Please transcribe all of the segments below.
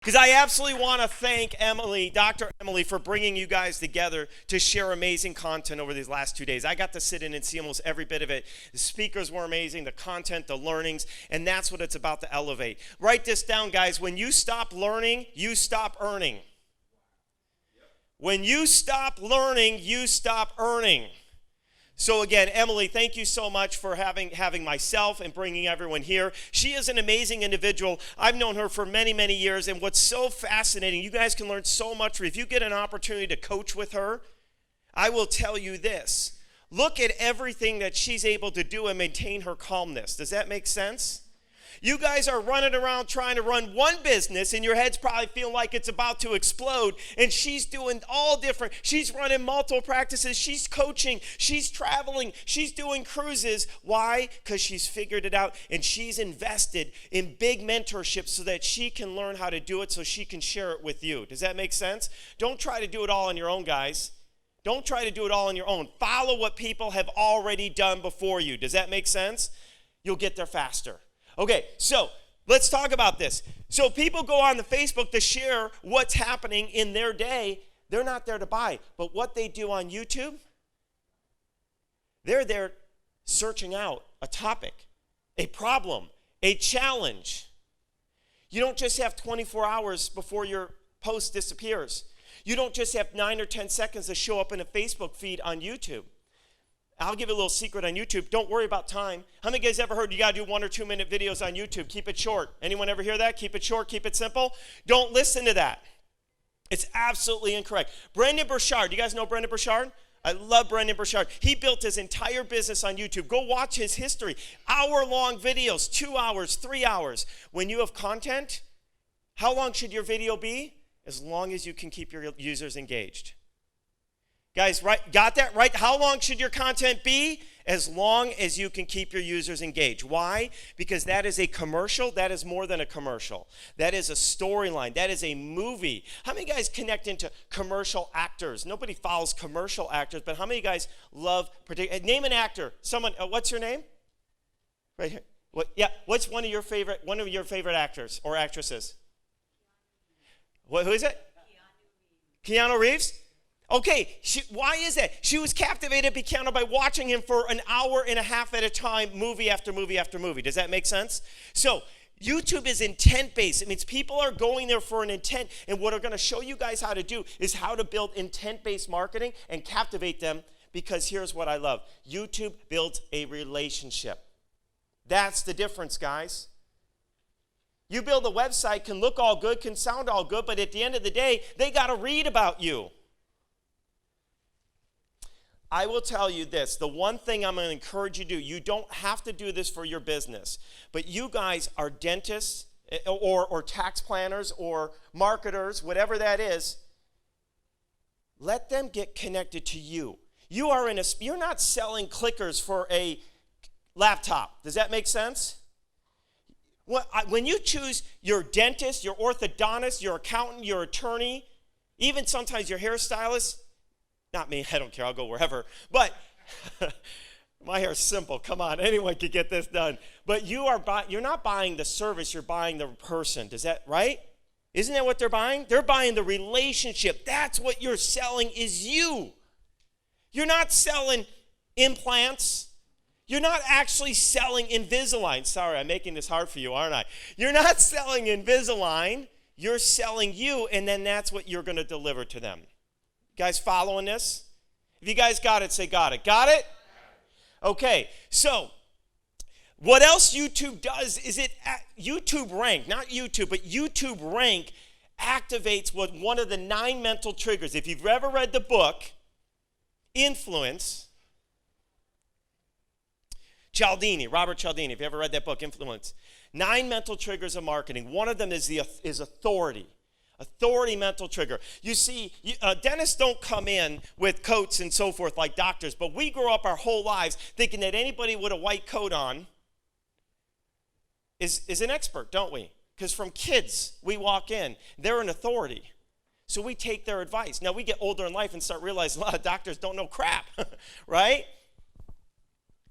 Because I absolutely want to thank Emily, Dr. Emily, for bringing you guys together to share amazing content over these last 2 days. I got to sit in and see almost every bit of it. The speakers were amazing, the content, the learnings, and that's what it's about to elevate. Write this down, guys. When you stop learning, you stop earning. When you stop learning, you stop earning. So again, Emily, thank you so much for having myself and bringing everyone here. She is an amazing individual. I've known her for many, many years, and what's so fascinating, you guys can learn so much. If you get an opportunity to coach with her, I will tell you this. Look at everything that she's able to do and maintain her calmness. Does that make sense? You guys are running around trying to run one business, and your head's probably feeling like it's about to explode, and she's doing all different. She's running multiple practices. She's coaching. She's traveling. She's doing cruises. Why? Because she's figured it out, and she's invested in big mentorship so that she can learn how to do it so she can share it with you. Does that make sense? Don't try to do it all on your own, guys. Don't try to do it all on your own. Follow what people have already done before you. Does that make sense? You'll get there faster. Okay, so let's talk about this. So people go on the Facebook to share what's happening in their day. They're not there to buy. But what they do on YouTube, they're there searching out a topic, a problem, a challenge. You don't just have 24 hours before your post disappears. You don't just have 9 or 10 seconds to show up in a Facebook feed on YouTube. I'll give you a little secret on YouTube. Don't worry about time. How many of you guys ever heard you got to do 1 or 2 minute videos on YouTube? Keep it short. Anyone ever hear that? Keep it short, keep it simple. Don't listen to that. It's absolutely incorrect. Brendon Burchard. You guys know Brendon Burchard? I love Brendon Burchard. He built his entire business on YouTube. Go watch his history. Hour-long videos, 2 hours, 3 hours. When you have content, how long should your video be? As long as you can keep your users engaged. Guys, right? Got that right? How long should your content be? As long as you can keep your users engaged. Why? Because that is a commercial. That is more than a commercial. That is a storyline. That is a movie. How many guys connect into commercial actors? Nobody follows commercial actors, but how many guys love name an actor. Someone. What's your name? Right here. What? Yeah. What's one of your favorite actors or actresses? What? Who is it? Keanu Reeves. Okay, why is that? She was captivated by watching him for an hour and a half at a time, movie after movie after movie. Does that make sense? So YouTube is intent-based. It means people are going there for an intent, and what I'm going to show you guys how to do is how to build intent-based marketing and captivate them, because here's what I love. YouTube builds a relationship. That's the difference, guys. You build a website, can look all good, can sound all good, but at the end of the day, they got to read about you. I will tell you this, the one thing I'm going to encourage you to do, you don't have to do this for your business, but you guys are dentists or tax planners or marketers, whatever that is, let them get connected to you. You're not selling clickers for a laptop. Does that make sense? When you choose your dentist, your orthodontist, your accountant, your attorney, even sometimes your hairstylist, not me, I don't care, I'll go wherever. But my hair's simple, come on, anyone could get this done. But you're not buying the service, you're buying the person. Does that, right? Isn't that what they're buying? They're buying the relationship. That's what you're selling is you. You're not selling implants. You're not actually selling Invisalign. Sorry, I'm making this hard for you, aren't I? You're not selling Invisalign. You're selling you, and then that's what you're going to deliver to them. Guys following this? If you guys got it, say got it. Got it? Okay, so what else YouTube does is YouTube Rank, not YouTube, but YouTube Rank activates one of the 9 mental triggers. If you've ever read the book, Influence, Robert Cialdini, if you ever read that book, Influence, 9 mental triggers of marketing. One of them is authority. Authority mental trigger. You see, dentists don't come in with coats and so forth like doctors, but we grow up our whole lives thinking that anybody with a white coat on is an expert, don't we? Because from kids, we walk in, they're an authority. So we take their advice. Now we get older in life and start realizing a lot of doctors don't know crap, right?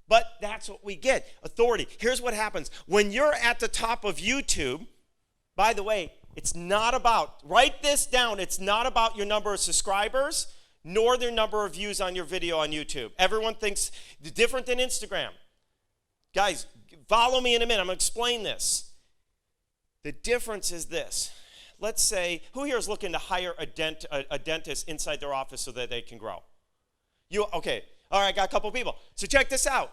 But that's what we get, authority. Here's what happens. When you're at the top of YouTube, by the way, It's not about, write this down, it's not about your number of subscribers, nor their number of views on your video on YouTube. Everyone thinks different than Instagram. Guys, follow me in a minute. I'm going to explain this. The difference is this. Let's say, who here is looking to hire a dentist inside their office so that they can grow? Okay. All right, got a couple people. So check this out.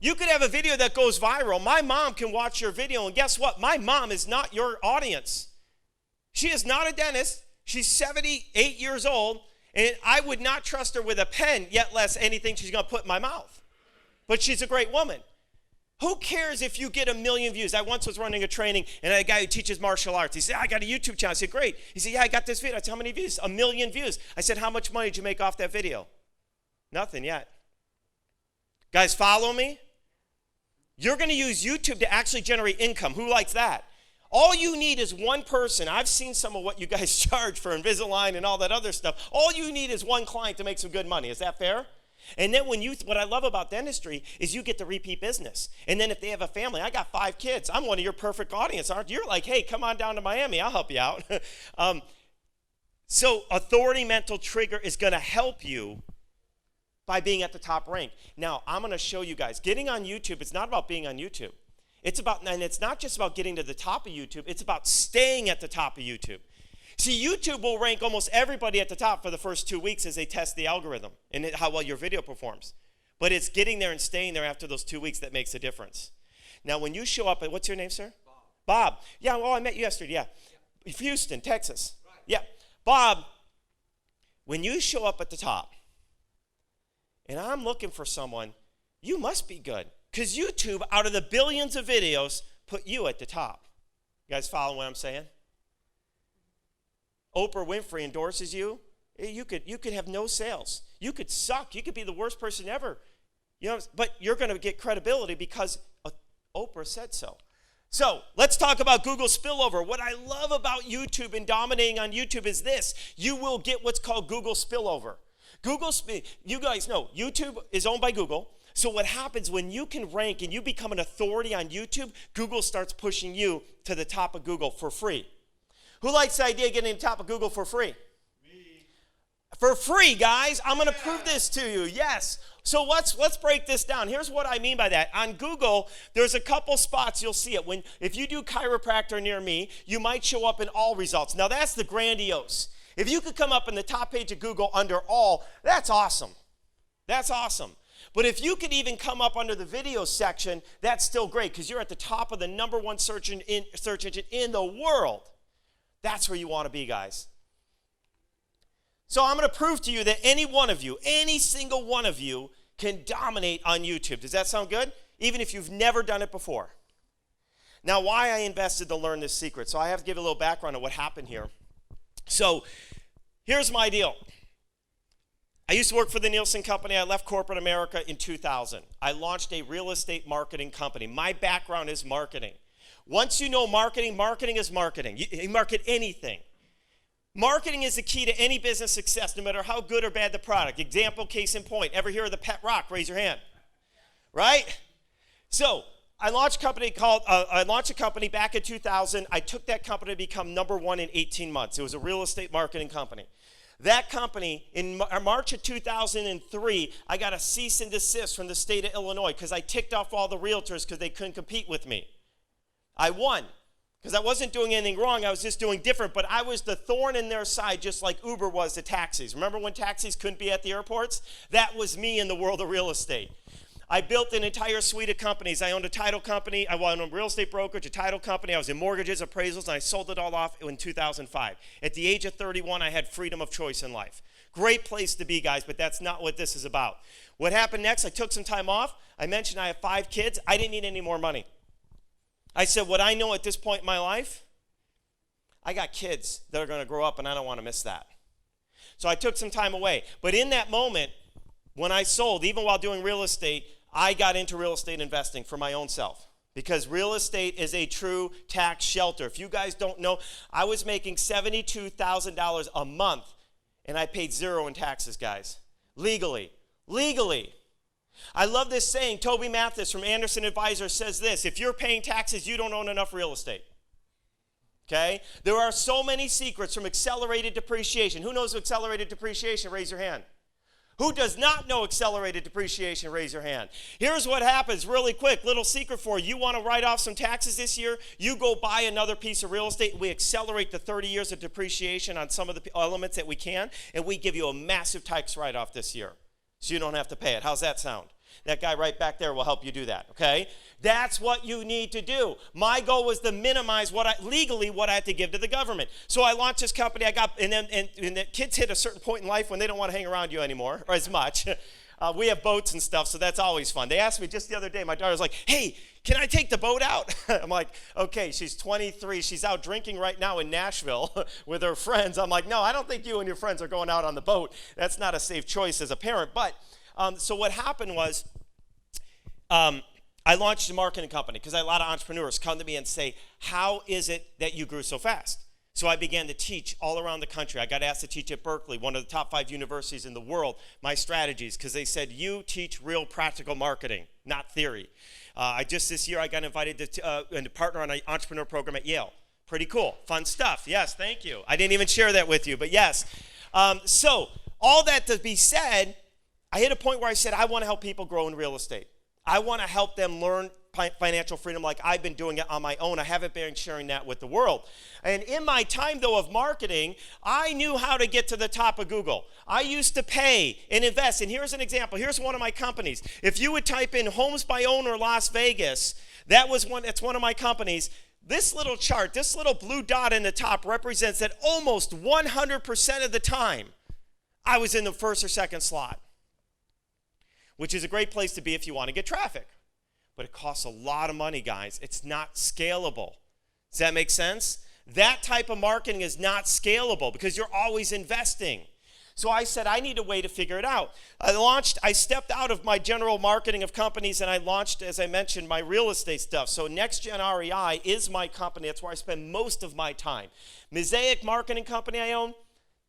You could have a video that goes viral. My mom can watch your video, and guess what? My mom is not your audience. She is not a dentist. She's 78 years old, and I would not trust her with a pen, yet less anything she's going to put in my mouth. But she's a great woman. Who cares if you get 1 million views? I once was running a training, and a guy who teaches martial arts, he said, I got a YouTube channel. I said, great. He said, yeah, I got this video. I said, how many views? 1 million views. I said, how much money did you make off that video? Nothing yet. Guys, follow me? You're going to use YouTube to actually generate income. Who likes that? All you need is one person. I've seen some of what you guys charge for Invisalign and all that other stuff. All you need is one client to make some good money. Is that fair? And then what I love about dentistry is you get the repeat business. And then if they have a family, I got 5 kids. I'm one of your perfect audience, aren't you? You're like, hey, come on down to Miami. I'll help you out. So authority mental trigger is going to help you by being at the top rank. Now, I'm going to show you guys. Getting on YouTube, it's not about being on YouTube. And it's not just about getting to the top of YouTube. It's about staying at the top of YouTube. See, YouTube will rank almost everybody at the top for the first 2 weeks as they test the algorithm and how well your video performs. But it's getting there and staying there after those 2 weeks that makes a difference. Now, when you show up at, what's your name, sir? Bob. Yeah, well, I met you yesterday, yeah. Houston, Texas. Right. Yeah. Bob, when you show up at the top, and I'm looking for someone, you must be good. Because YouTube, out of the billions of videos, put you at the top. You guys follow what I'm saying? Oprah Winfrey endorses you. You could have no sales. You could suck. You could be the worst person ever. You know, but you're going to get credibility because Oprah said so. So let's talk about Google spillover. What I love about YouTube and dominating on YouTube is this. You will get what's called Google spillover. You guys know, YouTube is owned by Google. So what happens when you can rank and you become an authority on YouTube, Google starts pushing you to the top of Google for free. Who likes the idea of getting to the top of Google for free? Me. For free, guys. I'm going to prove this to you. Yes. So let's break this down. Here's what I mean by that. On Google, there's a couple spots you'll see it. If you do chiropractor near me, you might show up in all results. Now, that's the grandiose. If you could come up in the top page of Google under all, that's awesome. That's awesome. But if you could even come up under the video section, that's still great because you're at the top of the #1 search engine in the world. That's where you want to be, guys. So I'm going to prove to you that any one of you, any single one of you, can dominate on YouTube. Does that sound good? Even if you've never done it before. Now, why I invested to learn this secret. So I have to give a little background on what happened here. So here's my deal. I used to work for the Nielsen Company. I left corporate America in 2000. I launched a real estate marketing company. My background is marketing. Once you know marketing, marketing is marketing. You market anything. Marketing is the key to any business success, no matter how good or bad the product. Example, case in point. Ever hear of the pet rock? Raise your hand. Right? So I launched a company back in 2000. I took that company to become #1 in 18 months. It was a real estate marketing company. That company, in March of 2003, I got a cease and desist from the state of Illinois because I ticked off all the realtors because they couldn't compete with me. I won because I wasn't doing anything wrong. I was just doing different, but I was the thorn in their side just like Uber was to taxis. Remember when taxis couldn't be at the airports? That was me in the world of real estate. I built an entire suite of companies. I owned a title company. I owned a real estate brokerage, a title company. I was in mortgages, appraisals, and I sold it all off in 2005. At the age of 31, I had freedom of choice in life. Great place to be, guys, but that's not what this is about. What happened next, I took some time off. I mentioned I have 5 kids. I didn't need any more money. I said, what I know at this point in my life, I got kids that are going to grow up, and I don't want to miss that. So I took some time away. But in that moment, when I sold, even while doing real estate, I got into real estate investing for my own self because real estate is a true tax shelter. If you guys don't know, I was making $72,000 a month, and I paid 0 in taxes, guys, legally. I love this saying. Toby Mathis from Anderson Advisors says this: if you're paying taxes, you don't own enough real estate. Okay? There are so many secrets from accelerated depreciation. Who knows accelerated depreciation? Raise your hand. Who does not know accelerated depreciation? Raise your hand. Here's what happens really quick. Little secret for you. You want to write off some taxes this year? You go buy another piece of real estate. We accelerate the 30 years of depreciation on some of the elements that we can, and we give you a massive tax write-off this year, so you don't have to pay it. How's that sound? That guy right back there will help you do that, okay? That's what you need to do. My goal was to minimize legally what I had to give to the government. So I launched this company. And the kids hit a certain point in life when they don't want to hang around you anymore, or as much. We have boats and stuff, so that's always fun. They asked me just the other day, my daughter's like, hey, can I take the boat out? I'm like, okay, she's 23. She's out drinking right now in Nashville with her friends. I'm like, no, I don't think you and your friends are going out on the boat. That's not a safe choice as a parent. But so what happened was I launched a marketing company because I had a lot of entrepreneurs come to me and say, how is it that you grew so fast? So I began to teach all around the country. I got asked to teach at Berkeley, one of the top 5 universities in the world, my strategies, because they said, you teach real practical marketing, not theory. This year I got invited to partner on an entrepreneur program at Yale. Pretty cool, fun stuff. Yes, thank you. I didn't even share that with you, but yes. So all that to be said, I hit a point where I said, I want to help people grow in real estate. I want to help them learn financial freedom like I've been doing it on my own. I haven't been sharing that with the world. And in my time, though, of marketing, I knew how to get to the top of Google. I used to pay and invest. And here's an example. Here's one of my companies. If you would type in Homes by Owner Las Vegas, that's one of my companies. This little chart, this little blue dot in the top represents that almost 100% of the time, I was in the first or second slot, which is a great place to be if you want to get traffic. But it costs a lot of money, guys. It's not scalable. Does that make sense? That type of marketing is not scalable because you're always investing. So I said, I need a way to figure it out. I stepped out of my general marketing of companies and I launched, as I mentioned, my real estate stuff. So Gen REI is my company. That's where I spend most of my time. Mosaic Marketing Company I own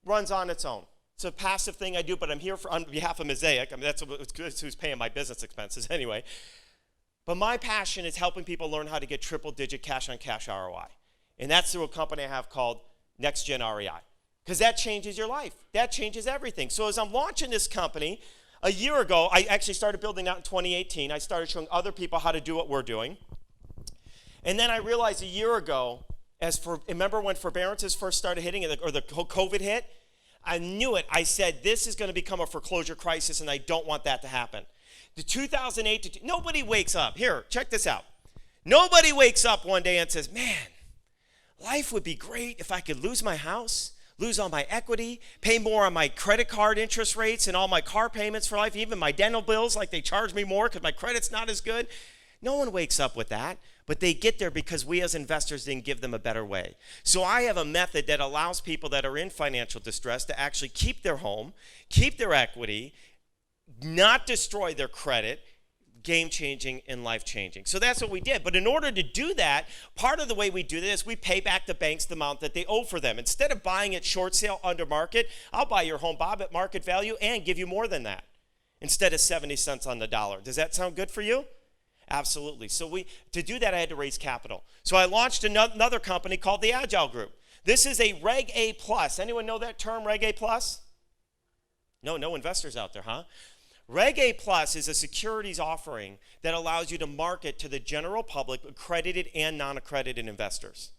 runs on its own. It's a passive thing I do, but I'm here on behalf of Mosaic. I mean, that's who's paying my business expenses anyway. But my passion is helping people learn how to get triple-digit cash-on-cash ROI. And that's through a company I have called Gen REI. Because that changes your life. That changes everything. So as I'm launching this company, a year ago, I actually started building out in 2018. I started showing other people how to do what we're doing. And then I realized a year ago, remember when forbearances first started hitting, or the COVID hit? I knew it. I said, this is going to become a foreclosure crisis, and I don't want that to happen. The 2008, nobody wakes up. Here, check this out. Nobody wakes up one day and says, man, life would be great if I could lose my house, lose all my equity, pay more on my credit card interest rates and all my car payments for life, even my dental bills, like they charge me more because my credit's not as good. No one wakes up with that, but they get there because we as investors didn't give them a better way. So I have a method that allows people that are in financial distress to actually keep their home, keep their equity, not destroy their credit, game-changing and life-changing. So that's what we did. But in order to do that, part of the way we do this, we pay back the banks the amount that they owe for them. Instead of buying it short sale under market, I'll buy your home, Bob, at market value and give you more than that instead of 70 cents on the dollar. Does that sound good for you? Absolutely. So to do that, I had to raise capital. So I launched another company called the ACHIELE Group. This is a Reg A+. Anyone know that term, Reg A+? No investors out there, huh? Reg A+ is a securities offering that allows you to market to the general public, accredited and non-accredited investors.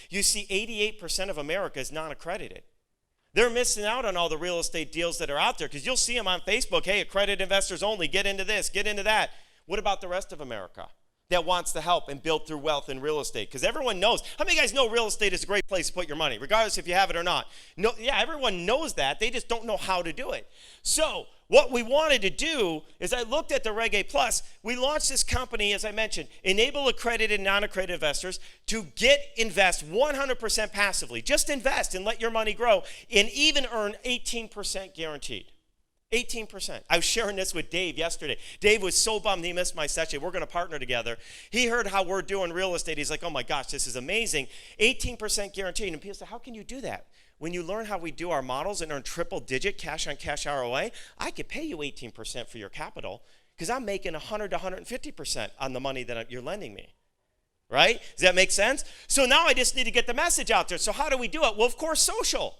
You see, 88% of America is non-accredited. They're missing out on all the real estate deals that are out there because you'll see them on Facebook. Hey, accredited investors only, get into this, get into that. What about the rest of America that wants to help and build through wealth in real estate? Because everyone knows. How many of you guys know real estate is a great place to put your money, regardless if you have it or not? No, yeah, everyone knows that. They just don't know how to do it. So what we wanted to do is I looked at the Reg A+. We launched this company, as I mentioned, enable accredited and non-accredited investors to invest 100% passively. Just invest and let your money grow and even earn 18% guaranteed. 18%. I was sharing this with Dave yesterday. Dave was so bummed he missed my session. We're going to partner together. He heard how we're doing real estate. He's like, oh my gosh, this is amazing. 18% guaranteed. And people say, how can you do that? When you learn how we do our models and earn triple-digit cash-on-cash ROA, I could pay you 18% for your capital because I'm making 100 to 150% on the money that you're lending me. right? Does that make sense? So now I just need to get the message out there. So how do we do it? Well, of course, social.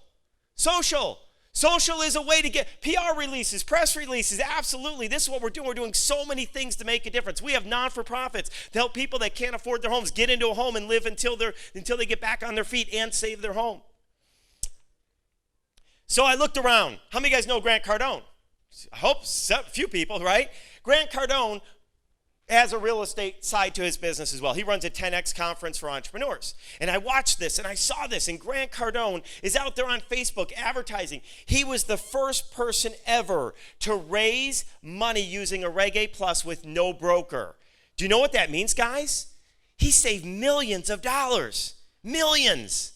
Social is a way to get PR releases, press releases. Absolutely. This is what we're doing. We're doing so many things to make a difference. We have non-for-profits to help people that can't afford their homes get into a home and live until they get back on their feet and save their home. So I looked around. How many of you guys know Grant Cardone? I hope a few people, right? Grant Cardone has a real estate side to his business as well. He runs a 10X conference for entrepreneurs. And I watched this and I saw this, and Grant Cardone is out there on Facebook advertising. He was the first person ever to raise money using a Reg A Plus with no broker. Do you know what that means, guys? He saved millions of dollars. Millions.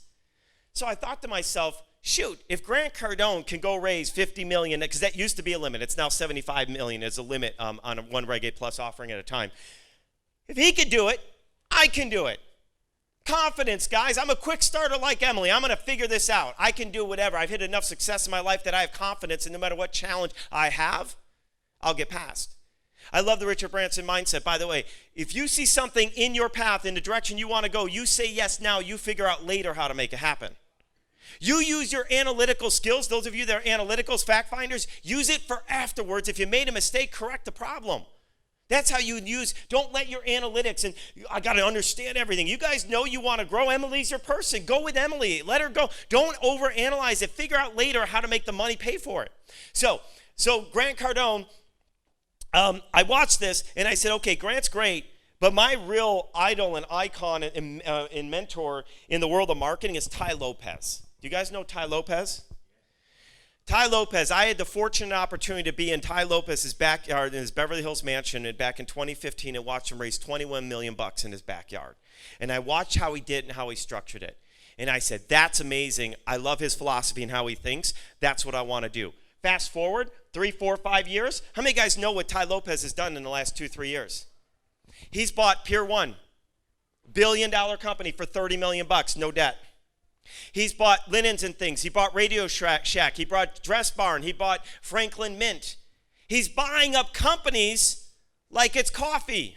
So I thought to myself, shoot, if Grant Cardone can go raise $50 million, because that used to be a limit. It's now $75 million as a limit on one Reg A Plus offering at a time. If he could do it, I can do it. Confidence, guys. I'm a quick starter like Emily. I'm going to figure this out. I can do whatever. I've hit enough success in my life that I have confidence, and no matter what challenge I have, I'll get past. I love the Richard Branson mindset. By the way, if you see something in your path, in the direction you want to go, you say yes now. You figure out later how to make it happen. You use your analytical skills. Those of you that are analyticals, fact finders, use it for afterwards. If you made a mistake, correct the problem. That's how you use. Don't let your analytics and I got to understand everything. You guys know you want to grow. Emily's your person. Go with Emily. Let her go. Don't overanalyze it. Figure out later how to make the money pay for it. So Grant Cardone, I watched this and I said, okay, Grant's great. But my real idol and icon and mentor in the world of marketing is Tai Lopez. Do you guys know Tai Lopez? Tai Lopez, I had the fortunate opportunity to be in Tai Lopez's backyard in his Beverly Hills mansion back in 2015 and watch him raise $21 million in his backyard. And I watched how he did and how he structured it. And I said, that's amazing. I love his philosophy and how he thinks. That's what I want to do. Fast forward 3, 4, 5 years. How many guys know what Tai Lopez has done in the last 2, 3 years? He's bought Pier 1, billion-dollar company for $30 million, no debt. He's bought linens and things. He bought Radio Shack. He bought Dress Barn. He bought Franklin Mint. He's buying up companies like it's coffee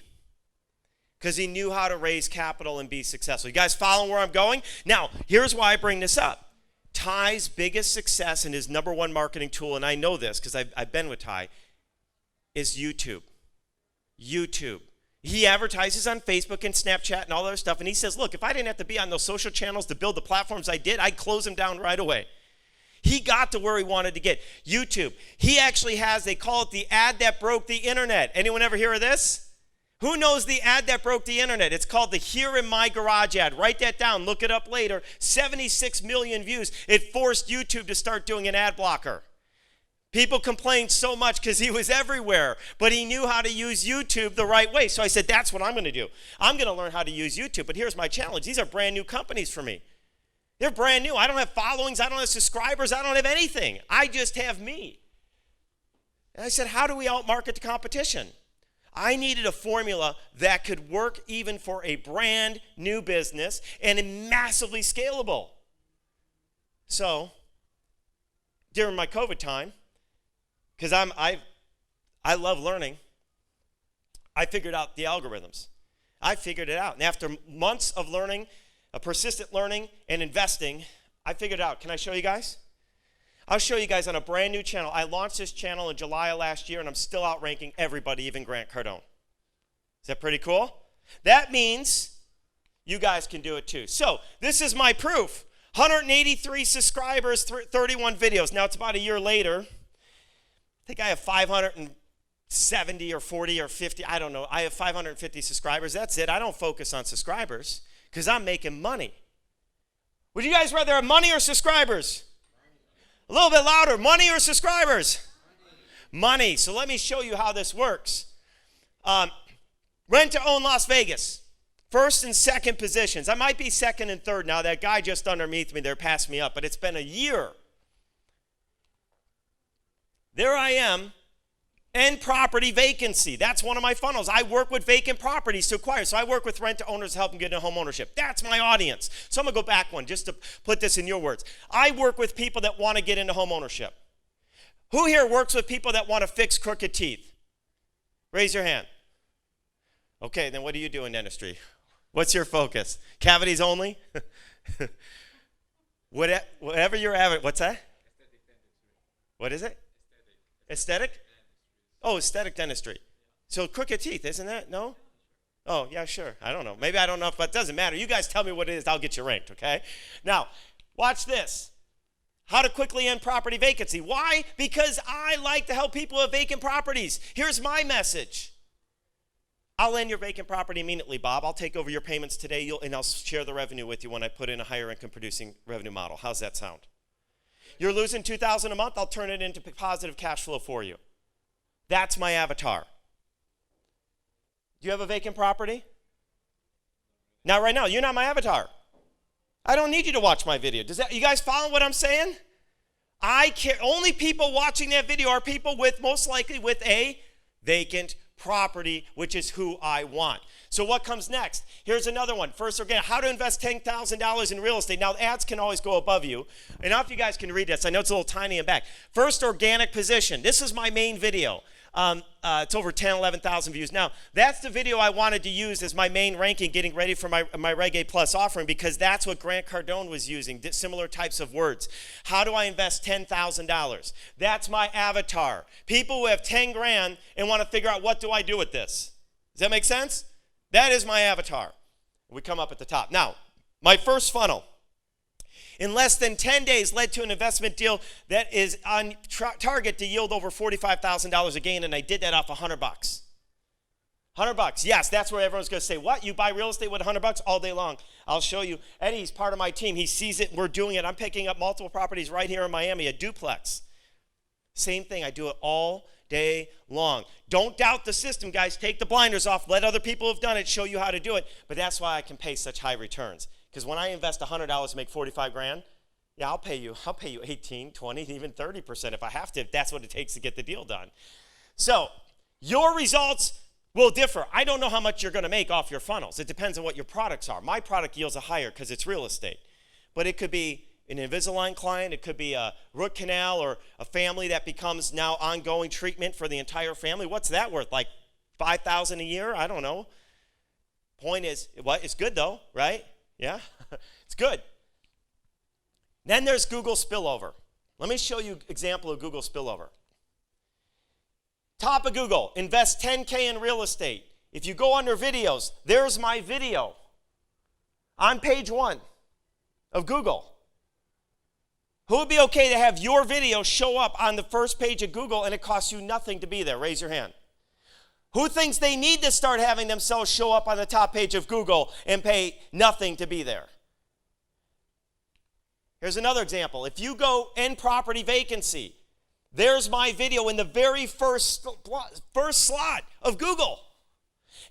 because he knew how to raise capital and be successful. You guys following where I'm going? Now, here's why I bring this up. Ty's biggest success and his number one marketing tool, and I know this because I've been with Ty, is YouTube. YouTube. He advertises on Facebook and Snapchat and all that other stuff, and he says, look, if I didn't have to be on those social channels to build the platforms I did, I'd close them down right away. He got to where he wanted to get. YouTube. He actually has, they call it the ad that broke the internet. Anyone ever hear of this? Who knows the ad that broke the internet? It's called the Here in My Garage ad. Write that down. Look it up later. 76 million views. It forced YouTube to start doing an ad blocker. People complained so much because he was everywhere, but he knew how to use YouTube the right way. So I said, that's what I'm going to do. I'm going to learn how to use YouTube, but here's my challenge. These are brand new companies for me. They're brand new. I don't have followings. I don't have subscribers. I don't have anything. I just have me. And I said, how do we outmarket the competition? I needed a formula that could work even for a brand new business and massively scalable. So during my COVID time, because I love learning, I figured out the algorithms. I figured it out. And after months of learning, persistent learning and investing, I figured it out. Can I show you guys? I'll show you guys on a brand new channel. I launched this channel in July of last year, and I'm still outranking everybody, even Grant Cardone. Is that pretty cool? That means you guys can do it too. So this is my proof. 183 subscribers, 31 videos. Now it's about a year later. I think I have 570 or 40 or 50. I don't know. I have 550 subscribers. That's it. I don't focus on subscribers because I'm making money. Would you guys rather have money or subscribers? A little bit louder. Money or subscribers? Money. So let me show you how this works. Rent to own Las Vegas. First and second positions. I might be second and third now. That guy just underneath me there passed me up, but it's been a year. There I am, and property vacancy. That's one of my funnels. I work with vacant properties to acquire. So I work with rent to owners to help them get into home ownership. That's my audience. So I'm going to go back one just to put this in your words. I work with people that want to get into home ownership. Who here works with people that want to fix crooked teeth? Raise your hand. Okay, then what do you do in dentistry? What's your focus? Cavities only? Whatever you're having. What's that? What is it? Aesthetic? Oh, aesthetic dentistry. So crooked teeth, isn't that? No? Oh, yeah, sure. I don't know. Maybe I don't know, but it doesn't matter. You guys tell me what it is. I'll get you ranked, okay? Now, watch this. How to quickly end property vacancy. Why? Because I like to help people with vacant properties. Here's my message. I'll end your vacant property immediately, Bob. I'll take over your payments today, and I'll share the revenue with you when I put in a higher income producing revenue model. How's that sound? You're losing $2,000 a month. I'll turn it into positive cash flow for you. That's my avatar. Do you have a vacant property? Not right now. You're not my avatar. I don't need you to watch my video. You guys follow what I'm saying? I care. Only people watching that video are people with, most likely, with a vacant property, which is who I want. So what comes next? Here's another one. First organic, how to invest $10,000 in real estate. Now, ads can always go above you. And I don't know if you guys can read this. I know it's a little tiny in back. First organic position. This is my main video. It's over 10, 11,000 views. Now, that's the video I wanted to use as my main ranking, getting ready for my Reg A Plus offering, because that's what Grant Cardone was using, similar types of words. How do I invest $10,000? That's my avatar. People who have 10 grand and want to figure out, what do I do with this? Does that make sense? That is my avatar. We come up at the top. Now, my first funnel, in less than 10 days, led to an investment deal that is on target to yield over $45,000 a gain, and I did that off $100. $100, yes, that's where everyone's going to say, what? You buy real estate with $100 all day long? I'll show you. Eddie's part of my team. He sees it. We're doing it. I'm picking up multiple properties right here in Miami, a duplex. Same thing. I do it all day long. Don't doubt the system, guys. Take the blinders off. Let other people who've done it show you how to do it. But that's why I can pay such high returns. Because when I invest $100 to make 45 grand, yeah, I'll pay you 18, 20, even 30% if I have to, if that's what it takes to get the deal done. So your results will differ. I don't know how much you're going to make off your funnels. It depends on what your products are. My product yields a higher because it's real estate. But it could be an Invisalign client. It could be a root canal or a family that becomes now ongoing treatment for the entire family. What's that worth? Like $5,000 a year? I don't know. Point is, what? It's good though, right? Yeah, it's good. Then there's Google spillover. Let me show you an example of Google spillover. Top of Google, invest 10K in real estate. If you go under videos, there's my video on page 1 of Google. Who would be okay to have your video show up on the first page of Google and it costs you nothing to be there? Raise your hand. Who thinks they need to start having themselves show up on the top page of Google and pay nothing to be there? Here's another example. If you go end property vacancy, there's my video in the very first slot of Google.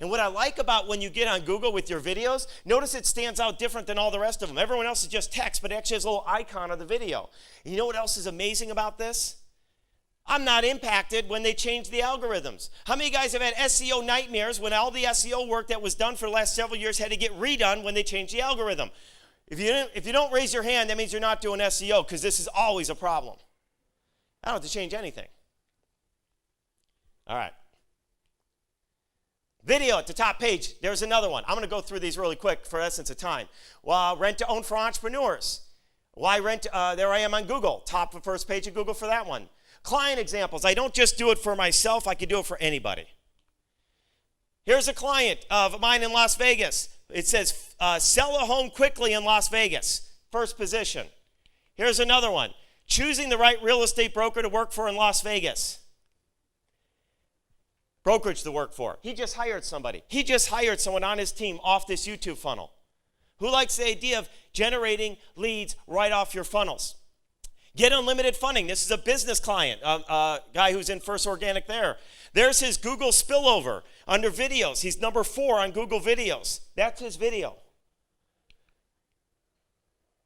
And what I like about when you get on Google with your videos, notice it stands out different than all the rest of them. Everyone else is just text, but it actually has a little icon of the video. And you know what else is amazing about this? I'm not impacted when they change the algorithms. How many of you guys have had SEO nightmares when all the SEO work that was done for the last several years had to get redone when they changed the algorithm? If you don't raise your hand, that means you're not doing SEO, because this is always a problem. I don't have to change anything. All right. Video at the top page. There's another one. I'm going to go through these really quick for essence of time. Well, rent to own for entrepreneurs. Why rent? There I am on Google. Top of first page of Google for that one. Client examples. I don't just do it for myself. I can do it for anybody. Here's a client of mine in Las Vegas. It says, sell a home quickly in Las Vegas. First position. Here's another one. Choosing the right real estate broker to work for in Las Vegas. Brokerage to work for. He just hired somebody. He just hired someone on his team off this YouTube funnel. Who likes the idea of generating leads right off your funnels? Get unlimited funding. This is a business client, a guy who's in First Organic there. There's his Google spillover under videos. He's number 4 on Google videos. That's his video.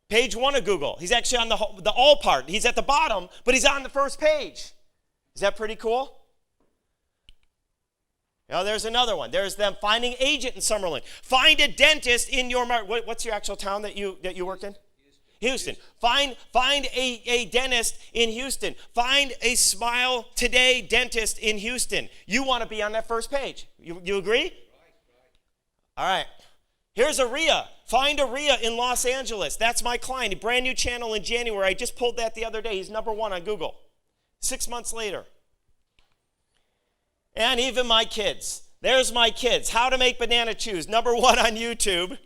Page 1 of Google. He's actually on the all part. He's at the bottom, but he's on the first page. Is that pretty cool? Now there's another one. There's them finding agent in Summerlin. Find a dentist in your market. What's your actual town that you worked in? Houston. Find a dentist in Houston. Find a Smile Today dentist in Houston. You want to be on that first page. You agree? Right. All right. Here's ARIA. Find ARIA in Los Angeles. That's my client. A brand new channel in January. I just pulled that the other day. He's number 1 on Google. 6 months later. And even my kids. There's my kids. How to make banana chews. Number 1 on YouTube.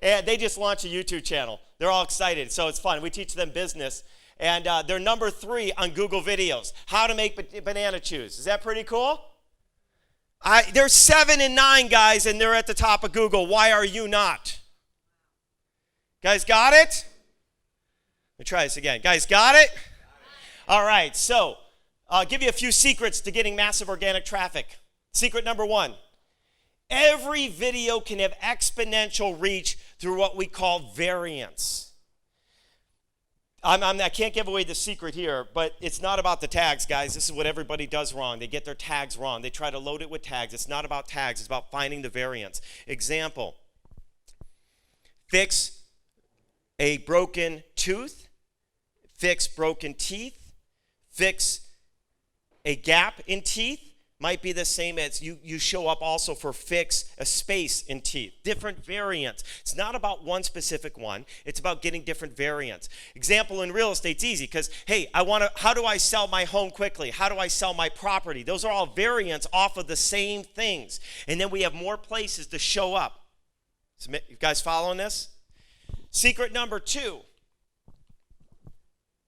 And they just launched a YouTube channel. They're all excited, so it's fun. We teach them business. And they're number 3 on Google videos. How to make banana chews. Is that pretty cool? They're 7 and 9, guys, and they're at the top of Google. Why are you not? Guys, got it? Let me try this again. Guys, got it? All right, so I'll give you a few secrets to getting massive organic traffic. Secret number 1. Every video can have exponential reach through what we call variance. I can't give away the secret here, but it's not about the tags, guys. This is what everybody does wrong. They get their tags wrong. They try to load it with tags. It's not about tags. It's about finding the variance. Example, fix a broken tooth, fix broken teeth, fix a gap in teeth. Might be the same as you show up also for fix a space in teeth. Different variants. It's not about one specific one. It's about getting different variants. Example, in real estate, it's easy because, hey, how do I sell my home quickly? How do I sell my property? Those are all variants off of the same things. And then we have more places to show up. So, you guys following this? Secret number 2.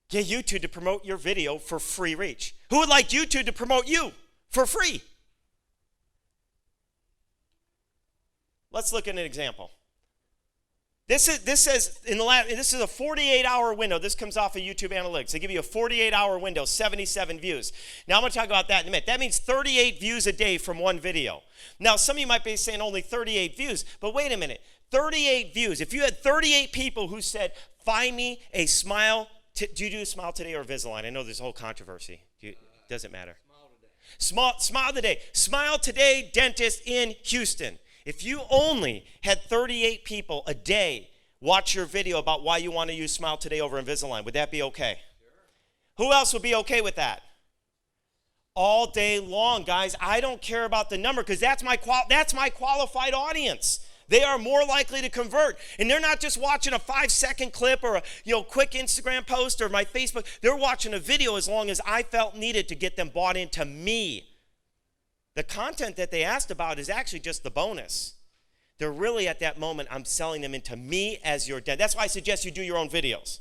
Get YouTube to promote your video for free reach. Who would like YouTube to promote you for free? Let's look at an example. This is a 48-hour window. This comes off of YouTube Analytics. They give you a 48-hour window, 77 views. Now I'm going to talk about that in a minute. That means 38 views a day from one video. Now some of you might be saying only 38 views, but wait a minute. 38 views. If you had 38 people who said, "Find me a smile," do you do Smile Today or Invisalign? I know there's a whole controversy. Doesn't matter. Smile Today. Smile Today dentist in Houston. If you only had 38 people a day watch your video about why you want to use Smile Today over Invisalign, would that be okay? Sure. Who else would be okay with that? All day long, guys. I don't care about the number because that's my qualified audience. They are more likely to convert. And they're not just watching a 5-second clip or a quick Instagram post or my Facebook. They're watching a video as long as I felt needed to get them bought into me. The content that they asked about is actually just the bonus. They're really at that moment, I'm selling them into me as your dentist. That's why I suggest you do your own videos.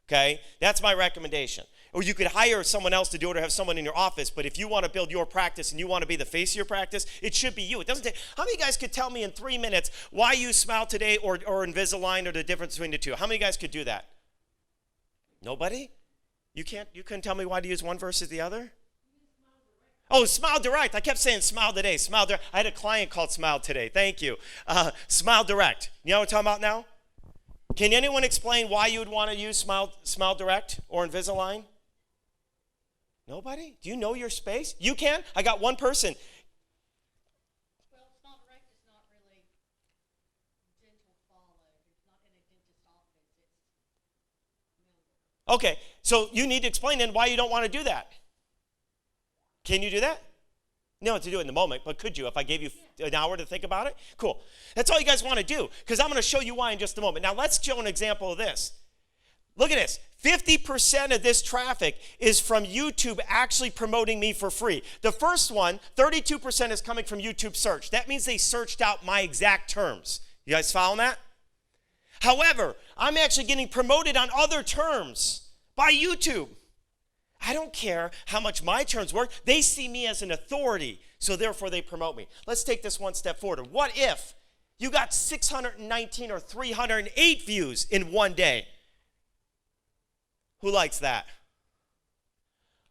Okay? That's my recommendation. Or you could hire someone else to do it or have someone in your office, but if you want to build your practice and you want to be the face of your practice, it should be you. It doesn't take, how many guys could tell me in 3 minutes why use Smile Today or Invisalign or the difference between the two? How many guys could do that? Nobody? You couldn't tell me why to use one versus the other? Oh, Smile Direct. I kept saying Smile Today, Smile Direct. I had a client called Smile Today. Thank you. Smile Direct. You know what I'm talking about now? Can anyone explain why you would want to use Smile Direct or Invisalign? Nobody? Do you know your space? You can? I got one person. Well, Smile Direct is not really dental follow. It's not in a dentist office. It's Okay, so you need to explain then why you don't want to do that. Can you do that? No, to do it in the moment, but could you if I gave you an hour to think about it? Cool. That's all you guys want to do because I'm going to show you why in just a moment. Now, let's show an example of this. Look at this. 50% of this traffic is from YouTube actually promoting me for free. The first one, 32% is coming from YouTube search. That means they searched out my exact terms. You guys following that? However, I'm actually getting promoted on other terms by YouTube. I don't care how much my terms work. They see me as an authority, so therefore they promote me. Let's take this one step forward. What if you got 619 or 308 views in one day? Who likes that?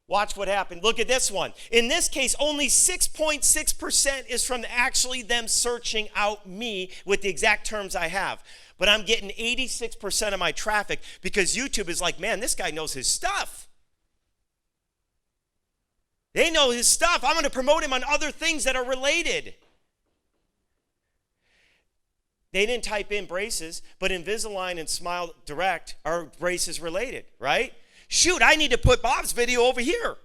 Watch what happened. Look at this one. In this case, only 6.6% is from actually them searching out me with the exact terms I have. But I'm getting 86% of my traffic because YouTube is like, man, this guy knows his stuff. They know his stuff. I'm going to promote him on other things that are related. They didn't type in braces, but Invisalign and Smile Direct are braces related, right? Shoot, I need to put Bob's video over here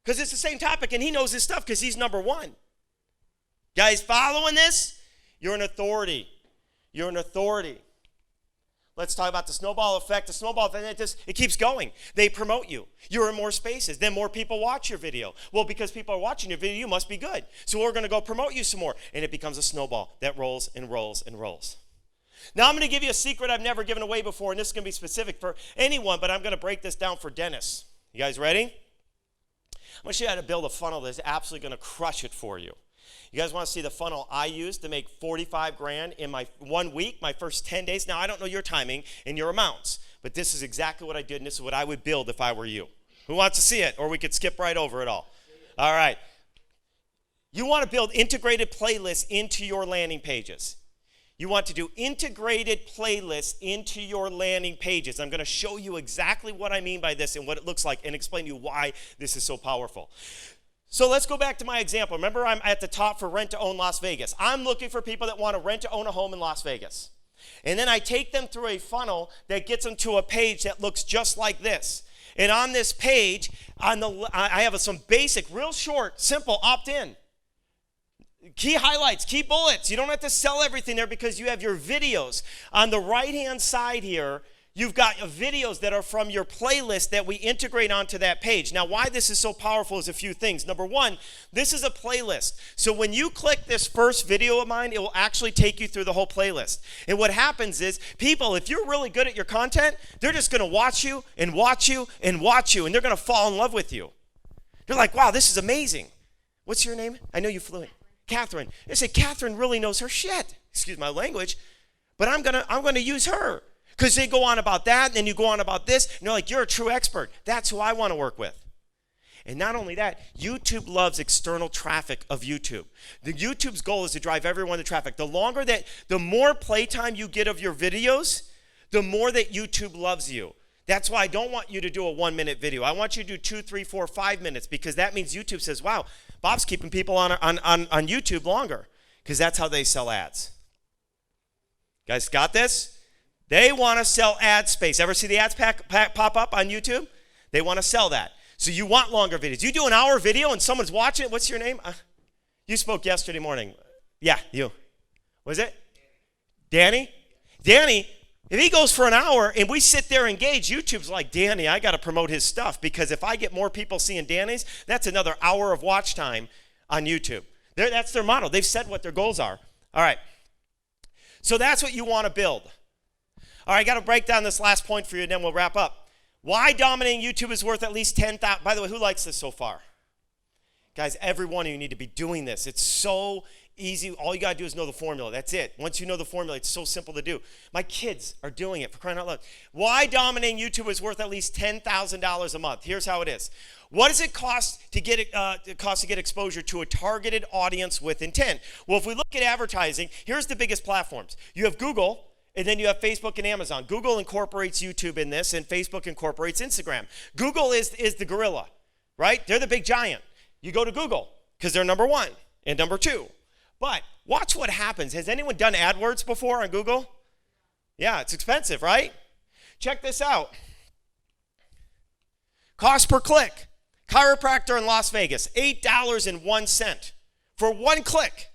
because it's the same topic and he knows his stuff because he's number one. Guys, following this? You're an authority. You're an authority. Let's talk about the snowball effect. The snowball effect, it keeps going. They promote you. You're in more spaces. Then more people watch your video. Well, because people are watching your video, you must be good. So we're going to go promote you some more. And it becomes a snowball that rolls and rolls and rolls. Now I'm going to give you a secret I've never given away before, and this is going to be specific for anyone, but I'm going to break this down for dentists. You guys ready? I'm going to show you how to build a funnel that's absolutely going to crush it for you. You guys want to see the funnel I used to make 45 grand in my 1 week, my first 10 days? Now, I don't know your timing and your amounts, but this is exactly what I did, and this is what I would build if I were you. Who wants to see it? Or we could skip right over it all. All right. You want to build integrated playlists into your landing pages. You want to do integrated playlists into your landing pages. I'm going to show you exactly what I mean by this and what it looks like and explain to you why this is so powerful. So let's go back to my example. Remember, I'm at the top for rent to own Las Vegas. I'm looking for people that want to rent to own a home in Las Vegas. And then I take them through a funnel that gets them to a page that looks just like this. And on this page, I have some basic, real short, simple opt-in. Key highlights, key bullets. You don't have to sell everything there because you have your videos. On the right-hand side here, you've got videos that are from your playlist that we integrate onto that page. Now, why this is so powerful is a few things. Number one, this is a playlist. So when you click this first video of mine, it will actually take you through the whole playlist. And what happens is, people, if you're really good at your content, they're just going to watch you and watch you and watch you, and they're going to fall in love with you. They're like, wow, this is amazing. What's your name? I know you flew in. Catherine. They say, Catherine really knows her shit. Excuse my language. But I'm gonna use her. Because they go on about that, and then you go on about this, and they're like, you're a true expert. That's who I want to work with. And not only that, YouTube loves external traffic of YouTube. YouTube's goal is to drive everyone to traffic. The more playtime you get of your videos, the more that YouTube loves you. That's why I don't want you to do a 1-minute video. I want you to do 2, 3, 4, 5 minutes, because that means YouTube says, wow, Bob's keeping people on YouTube longer, because that's how they sell ads. Guys got this? They want to sell ad space. Ever see the ads pop up on YouTube? They want to sell that. So you want longer videos. You do an hour video and someone's watching it. What's your name? You spoke yesterday morning. Yeah, you. Was it? Danny? Danny, if he goes for an hour and we sit there engaged, YouTube's like, Danny, I got to promote his stuff, because if I get more people seeing Danny's, that's another hour of watch time on YouTube. That's their model. They've said what their goals are. All right. So that's what you want to build. All right, I got to break down this last point for you, and then we'll wrap up. Why dominating YouTube is worth at least 10,000. By the way, who likes this so far? Guys, every one of you need to be doing this. It's so easy. All you got to do is know the formula. That's it. Once you know the formula, it's so simple to do. My kids are doing it, for crying out loud. Why dominating YouTube is worth at least $10,000 a month? Here's how it is. What does it cost to get exposure to a targeted audience with intent? Well, if we look at advertising, here's the biggest platforms. You have Google, and then you have Facebook and Amazon. Google incorporates YouTube in this, and Facebook incorporates Instagram. Google is the gorilla, right? They're the big giant. You go to Google because they're number one and number two. But watch what happens. Has anyone done AdWords before on Google? Yeah, it's expensive, right? Check this out. Cost per click. Chiropractor in Las Vegas, $8.01 for one click.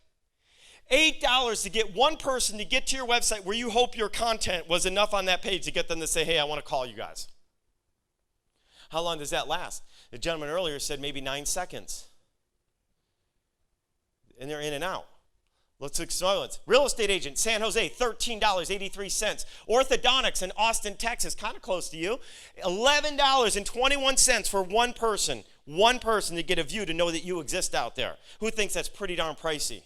$8 to get one person to get to your website where you hope your content was enough on that page to get them to say, hey, I want to call you guys. How long does that last? The gentleman earlier said maybe 9 seconds. And they're in and out. Let's look at some other ones. Real estate agent, San Jose, $13.83. Orthodontics in Austin, Texas, kind of close to you, $11.21 for one person to get a view to know that you exist out there. Who thinks that's pretty darn pricey?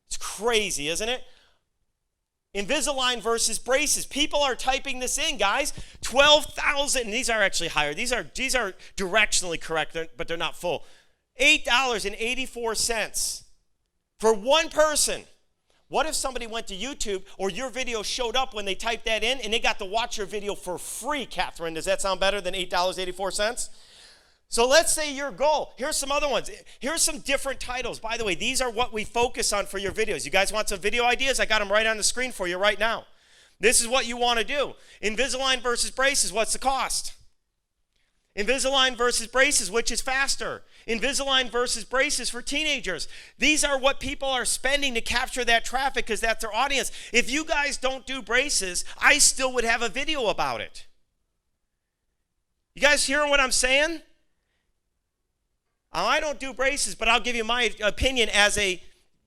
It's crazy, isn't it? Invisalign versus braces. People are typing this in, guys. 12,000. These are actually higher. These are directionally correct, but they're not full. $8.84 for one person. What if somebody went to YouTube or your video showed up when they typed that in and they got to watch your video for free, Catherine? Does that sound better than $8.84? So let's say your goal. Here's some other ones. Here's some different titles. By the way, these are what we focus on for your videos. You guys want some video ideas? I got them right on the screen for you right now. This is what you want to do. Invisalign versus braces, what's the cost? Invisalign versus braces, which is faster? Invisalign versus braces for teenagers. These are what people are spending to capture that traffic because that's their audience. If you guys don't do braces, I still would have a video about it. You guys hearing what I'm saying? I don't do braces, but I'll give you my opinion as a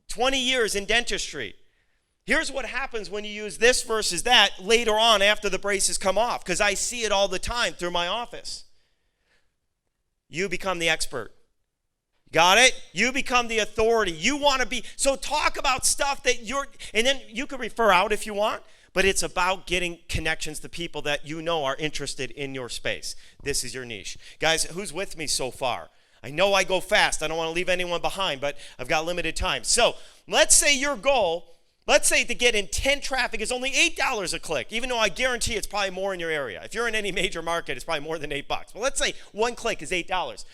20 years in dentistry. Here's what happens when you use this versus that later on after the braces come off, because I see it all the time through my office. You become the expert. Got it? You become the authority. You want to be, so talk about stuff that and then you can refer out if you want, but it's about getting connections to people that you know are interested in your space. This is your niche. Guys, who's with me so far? I know I go fast. I don't want to leave anyone behind, but I've got limited time. So let's say your goal, let's say to get intent traffic is only $8 a click, even though I guarantee it's probably more in your area. If you're in any major market, it's probably more than $8. But let's say one click is $8.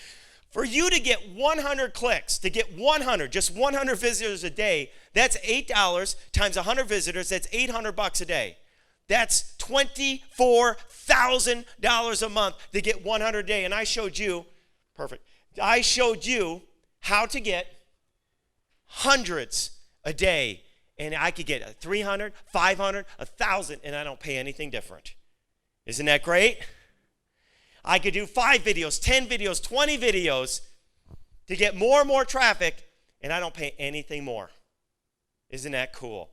For you to get 100 clicks, to get 100, just 100 visitors a day, that's $8 times 100 visitors, that's $800 a day. That's $24,000 a month to get 100 a day. And I showed you, perfect, I showed you how to get hundreds a day. And I could get 300, 500, 1,000, and I don't pay anything different. Isn't that great? I could do 5 videos, 10 videos, 20 videos to get more and more traffic, and I don't pay anything more. Isn't that cool?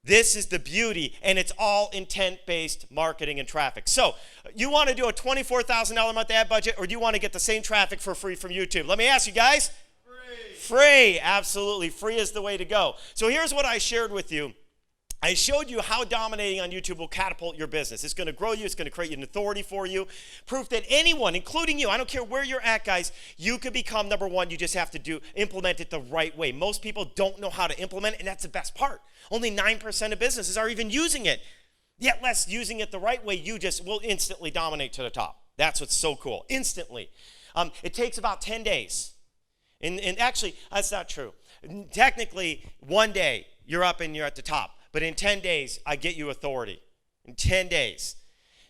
This is the beauty, and it's all intent-based marketing and traffic. So you want to do a $24,000 a month ad budget, or do you want to get the same traffic for free from YouTube? Let me ask you guys. Free, absolutely. Free is the way to go. So here's what I shared with you. I showed you how dominating on YouTube will catapult your business. It's going to grow you. It's going to create an authority for you. Proof that anyone, including you, I don't care where you're at, guys, you could become number one. You just have to implement it the right way. Most people don't know how to implement it, and that's the best part. Only 9% of businesses are even using it. Yet less using it the right way, you just will instantly dominate to the top. That's what's so cool. Instantly. It takes about 10 days. And actually, that's not true. Technically, one day, you're up and you're at the top. But in 10 days, I get you authority. In 10 days.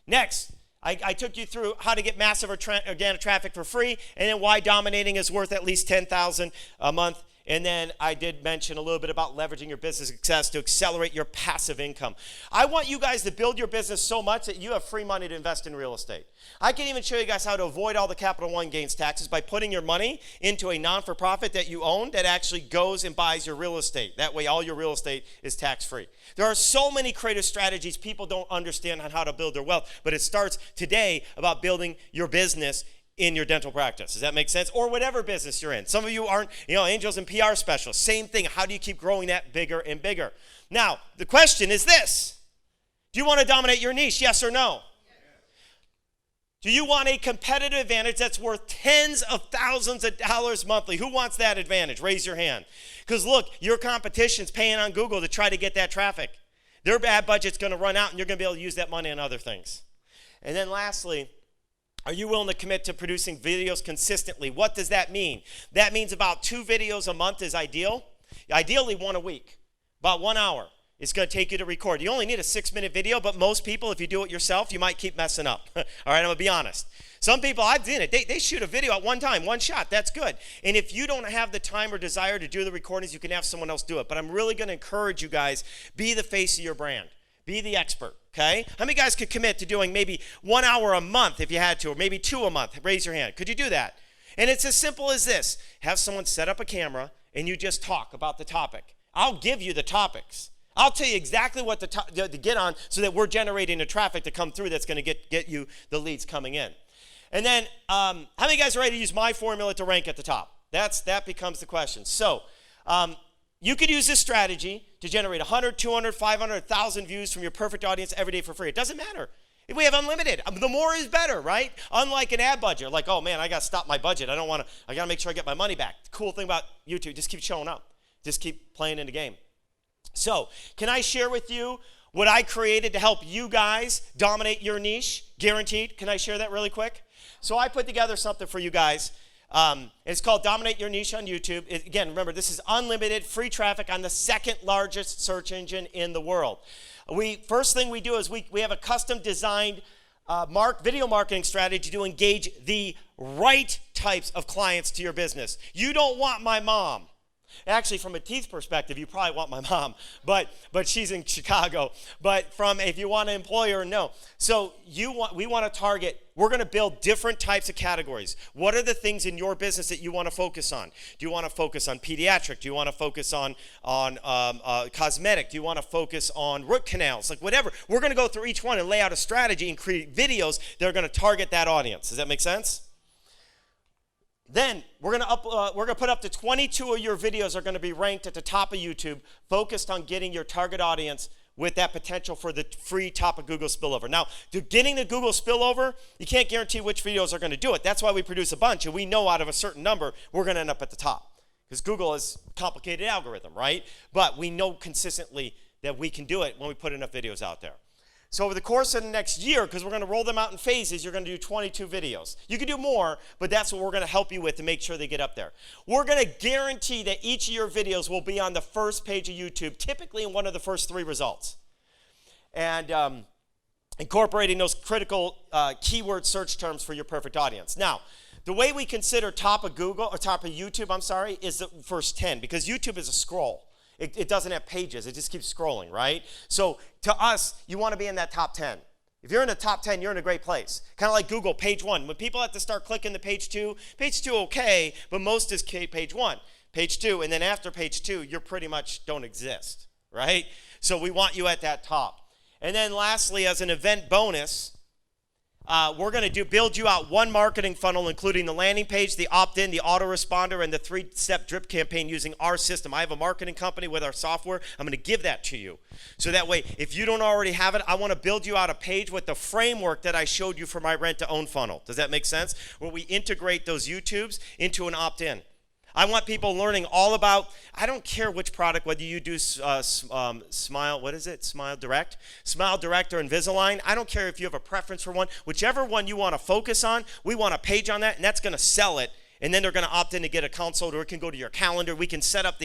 Next, I took you through how to get massive organic traffic for free, and then why dominating is worth at least $10,000 a month. And then I did mention a little bit about leveraging your business success to accelerate your passive income. I want you guys to build your business so much that you have free money to invest in real estate. I can even show you guys how to avoid all the Capital One gains taxes by putting your money into a non-for-profit that you own that actually goes and buys your real estate. That way all your real estate is tax-free. There are so many creative strategies people don't understand on how to build their wealth, but it starts today about building your business in your dental practice. Does that make sense? Or whatever business you're in. Some of you aren't, angels and PR specialists. Same thing. How do you keep growing that bigger and bigger? Now, the question is this. Do you want to dominate your niche? Yes or no? Yes. Do you want a competitive advantage that's worth tens of thousands of dollars monthly? Who wants that advantage? Raise your hand. Because look, your competition's paying on Google to try to get that traffic. Their ad budget's going to run out, and you're going to be able to use that money on other things. And then lastly, are you willing to commit to producing videos consistently? What does that mean? That means about 2 videos a month is ideal. Ideally, 1 a week. About 1 hour. It's going to take you to record. You only need a 6-minute video, but most people, if you do it yourself, you might keep messing up. All right, I'm going to be honest. Some people, I've seen it. They shoot a video at one time, one shot. That's good. And if you don't have the time or desire to do the recordings, you can have someone else do it. But I'm really going to encourage you guys, be the face of your brand. Be the expert, okay? How many guys could commit to doing maybe 1 hour a month if you had to, or maybe 2 a month? Raise your hand. Could you do that? And it's as simple as this. Have someone set up a camera, and you just talk about the topic. I'll give you the topics. I'll tell you exactly what to get on so that we're generating the traffic to come through that's going to get you the leads coming in. And then, how many guys are ready to use my formula to rank at the top? That becomes the question. So, you could use this strategy to generate 100, 200, 500, 1,000 views from your perfect audience every day for free. It doesn't matter. If we have unlimited, the more is better, right? Unlike an ad budget, like, oh man, I got to stop my budget. I got to make sure I get my money back. The cool thing about YouTube, just keep showing up. Just keep playing in the game. So, can I share with you what I created to help you guys dominate your niche? Guaranteed. Can I share that really quick? So, I put together something for you guys. It's called Dominate Your Niche on YouTube. Again, remember, this is unlimited free traffic on the 2nd largest search engine in the world. First thing we do is we have a custom designed video marketing strategy to engage the right types of clients to your business. You don't want my mom. Actually, from a teeth perspective, you probably want my mom, but she's in Chicago. But from if you want an employer, no. So we want to target. We're going to build different types of categories. What are the things in your business that you want to focus on? Do you want to focus on pediatric? Do you want to focus on cosmetic? Do you want to focus on root canals? Like whatever. We're going to go through each one and lay out a strategy and create videos that are going to target that audience. Does that make sense? Then we're going to put up to 22 of your videos are going to be ranked at the top of YouTube, focused on getting your target audience with that potential for the free top of Google spillover. Now, getting the Google spillover, you can't guarantee which videos are going to do it. That's why we produce a bunch, and we know out of a certain number, we're going to end up at the top. Because Google is a complicated algorithm, right? But we know consistently that we can do it when we put enough videos out there. So over the course of the next year, because we're going to roll them out in phases, you're going to do 22 videos. You can do more, but that's what we're going to help you with to make sure they get up there. We're going to guarantee that each of your videos will be on the first page of YouTube, typically in one of the first 3 results. And incorporating those critical keyword search terms for your perfect audience. Now, the way we consider top of YouTube, is the first 10, because YouTube is a scroll. It doesn't have pages. It just keeps scrolling, right? So to us, you want to be in that top 10. If you're in the top 10, you're in a great place. Kind of like Google, page 1. When people have to start clicking to page 2, okay, but most is page 1. Page 2, and then after page 2, you pretty much don't exist, right? So we want you at that top. And then lastly, as an event bonus, we're going to build you out one marketing funnel, including the landing page, the opt-in, the autoresponder, and the 3-step drip campaign using our system. I have a marketing company with our software. I'm going to give that to you. So that way, if you don't already have it, I want to build you out a page with the framework that I showed you for my rent-to-own funnel. Does that make sense? Where we integrate those YouTubes into an opt-in. I want people learning all about, I don't care which product, whether you do Smile, what is it? Smile Direct or Invisalign. I don't care if you have a preference for one. Whichever one you want to focus on, we want a page on that, and that's going to sell it. And then they're going to opt in to get a consult, or it can go to your calendar. We can set up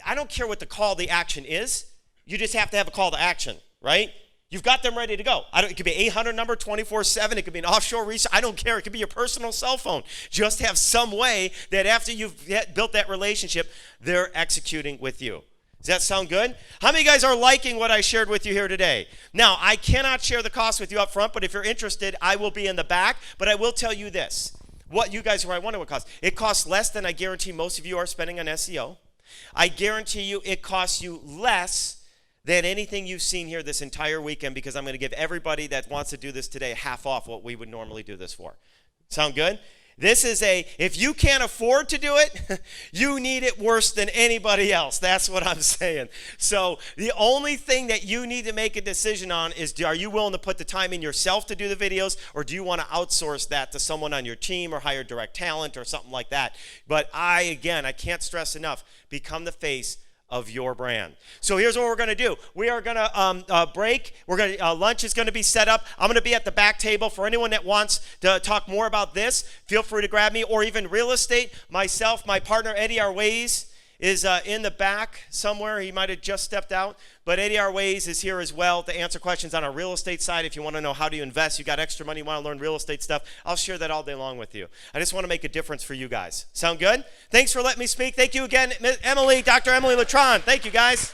I don't care what the call to action is. You just have to have a call to action, right? You've got them ready to go. It could be 800 number 24/7. It could be an offshore research. I don't care. It could be your personal cell phone. Just have some way that after you've built that relationship, they're executing with you. Does that sound good? How many of you guys are liking what I shared with you here today? Now, I cannot share the cost with you up front, but if you're interested, I will be in the back. But I will tell you this. What you guys wonder what it costs. It costs less than I guarantee most of you are spending on SEO. I guarantee you it costs you less than anything you've seen here this entire weekend, because I'm going to give everybody that wants to do this today half off what we would normally do this for. Sound good? This is if you can't afford to do it, you need it worse than anybody else. That's what I'm saying. So the only thing that you need to make a decision on is, are you willing to put the time in yourself to do the videos, or do you want to outsource that to someone on your team or hire direct talent or something like that? But I can't stress enough, become the face of your brand. So here's what we're going to do. We are going to break. Lunch is going to be set up. I'm going to be at the back table. For anyone that wants to talk more about this, feel free to grab me, or even real estate. Myself, my partner Eddie Arways is in the back somewhere. He might have just stepped out. But Eddie Arways is here as well to answer questions on our real estate side. If you want to know how do you invest, you got extra money, you want to learn real estate stuff, I'll share that all day long with you. I just want to make a difference for you guys. Sound good? Thanks for letting me speak. Thank you again, Dr. Emily Latron. Thank you, guys.